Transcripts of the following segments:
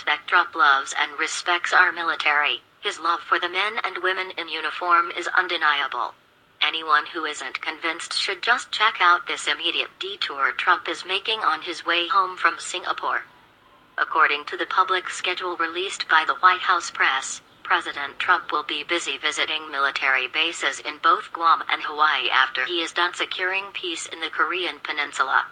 that Trump loves and respects our military. His love for the men and women in uniform is undeniable. Anyone who isn't convinced should just check out this immediate detour Trump is making on his way home from Singapore. According to the public schedule released by the White House press, President Trump will be busy visiting military bases in both Guam and Hawaii after he is done securing peace in the Korean Peninsula.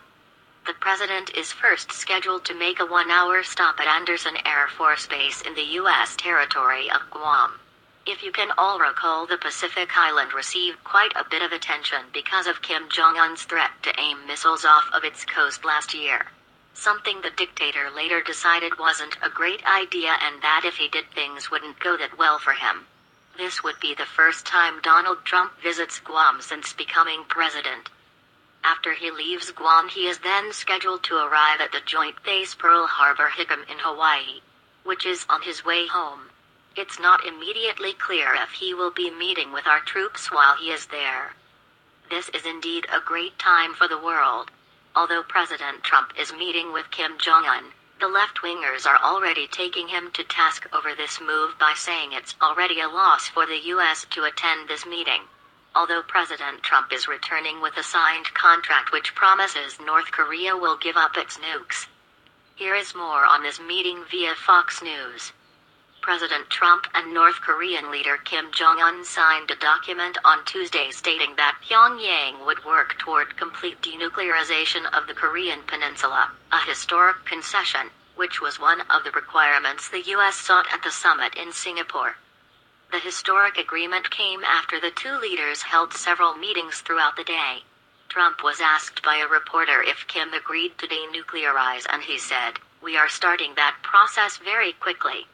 The president is first scheduled to make a 1-hour stop at Andersen Air Force Base in the U.S. territory of Guam. If you can all recall, the Pacific island received quite a bit of attention because of Kim Jong-un's threat to aim missiles off of its coast last year. Something the dictator later decided wasn't a great idea and that if he did things wouldn't go that well for him. This would be the first time Donald Trump visits Guam since becoming president. After he leaves Guam, he is then scheduled to arrive at the Joint Base Pearl Harbor-Hickam in Hawaii, which is on his way home. It's not immediately clear if he will be meeting with our troops while he is there. This is indeed a great time for the world. Although President Trump is meeting with Kim Jong-un, the left-wingers are already taking him to task over this move by saying it's already a loss for the U.S. to attend this meeting. Although President Trump is returning with a signed contract which promises North Korea will give up its nukes. Here is more on this meeting via Fox News. President Trump and North Korean leader Kim Jong-un signed a document on Tuesday stating that Pyongyang would work toward complete denuclearization of the Korean Peninsula, a historic concession, which was one of the requirements the U.S. sought at the summit in Singapore. The historic agreement came after the two leaders held several meetings throughout the day. Trump was asked by a reporter if Kim agreed to denuclearize and he said, "We are starting that process very quickly."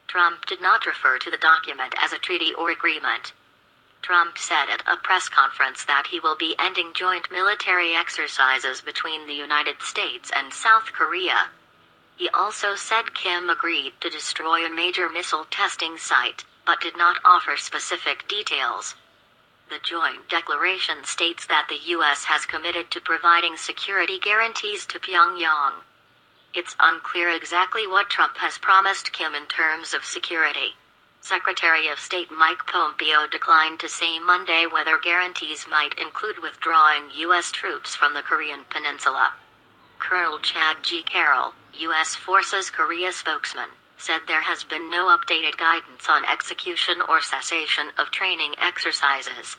Trump did not refer to the document as a treaty or agreement. Trump said at a press conference that he will be ending joint military exercises between the United States and South Korea. He also said Kim agreed to destroy a major missile testing site, but did not offer specific details. The joint declaration states that the U.S. has committed to providing security guarantees to Pyongyang. It's unclear exactly what Trump has promised Kim in terms of security. Secretary of State Mike Pompeo declined to say Monday whether guarantees might include withdrawing U.S. troops from the Korean Peninsula. Colonel Chad G. Carroll, U.S. Forces Korea spokesman, said there has been no updated guidance on execution or cessation of training exercises.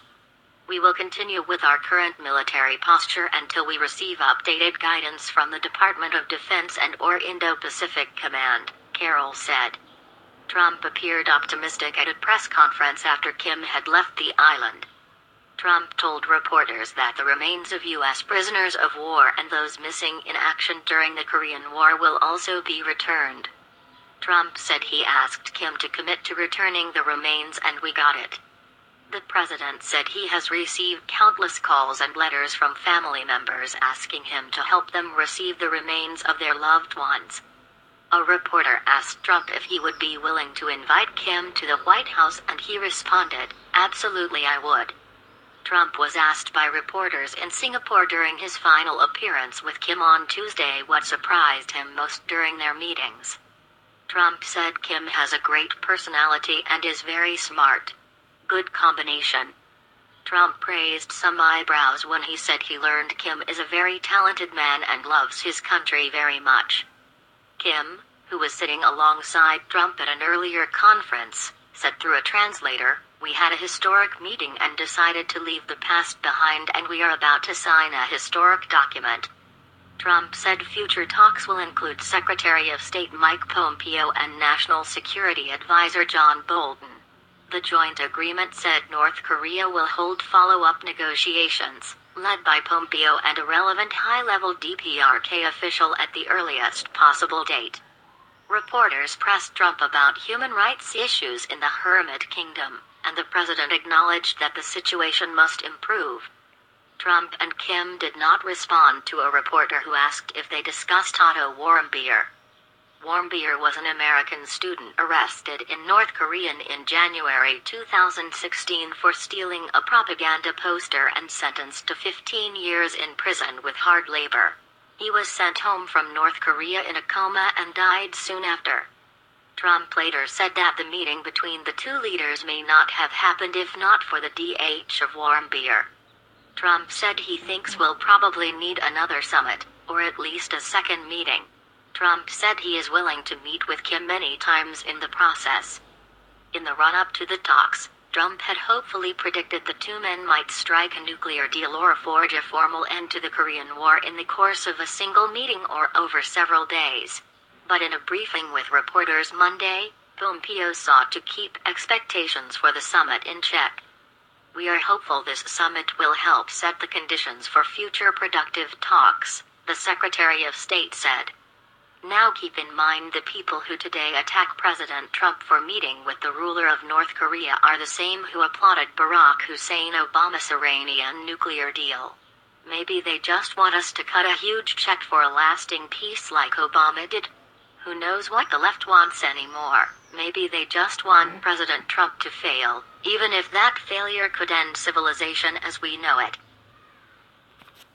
"We will continue with our current military posture until we receive updated guidance from the Department of Defense and/or Indo-Pacific Command," Carroll said. Trump appeared optimistic at a press conference after Kim had left the island. Trump told reporters that the remains of U.S. prisoners of war and those missing in action during the Korean War will also be returned. Trump said he asked Kim to commit to returning the remains and we got it. The president said he has received countless calls and letters from family members asking him to help them receive the remains of their loved ones. A reporter asked Trump if he would be willing to invite Kim to the White House and he responded, "Absolutely I would." Trump was asked by reporters in Singapore during his final appearance with Kim on Tuesday what surprised him most during their meetings. Trump said Kim has a great personality and is very smart. Good combination. Trump raised some eyebrows when he said he learned Kim is a very talented man and loves his country very much. Kim, who was sitting alongside Trump at an earlier conference, said through a translator, "We had a historic meeting and decided to leave the past behind and we are about to sign a historic document." Trump said future talks will include Secretary of State Mike Pompeo and National Security Advisor John Bolton. The joint agreement said North Korea will hold follow-up negotiations, led by Pompeo and a relevant high-level DPRK official at the earliest possible date. Reporters pressed Trump about human rights issues in the Hermit Kingdom, and the president acknowledged that the situation must improve. Trump and Kim did not respond to a reporter who asked if they discussed Otto Warmbier. Warmbier was an American student arrested in North Korea in January 2016 for stealing a propaganda poster and sentenced to 15 years in prison with hard labor. He was sent home from North Korea in a coma and died soon after. Trump later said that the meeting between the two leaders may not have happened if not for the dash of warm beer. Trump said he thinks we'll probably need another summit, or at least a second meeting. Trump said he is willing to meet with Kim many times in the process. In the run-up to the talks, Trump had hopefully predicted the two men might strike a nuclear deal or forge a formal end to the Korean War in the course of a single meeting or over several days. But in a briefing with reporters Monday, Pompeo sought to keep expectations for the summit in check. "We are hopeful this summit will help set the conditions for future productive talks," the Secretary of State said. Now keep in mind the people who today attack President Trump for meeting with the ruler of North Korea are the same who applauded Barack Hussein Obama's Iranian nuclear deal. Maybe they just want us to cut a huge check for a lasting peace like Obama did. Who knows what the left wants anymore? Maybe they just want President Trump to fail, even if that failure could end civilization as we know it.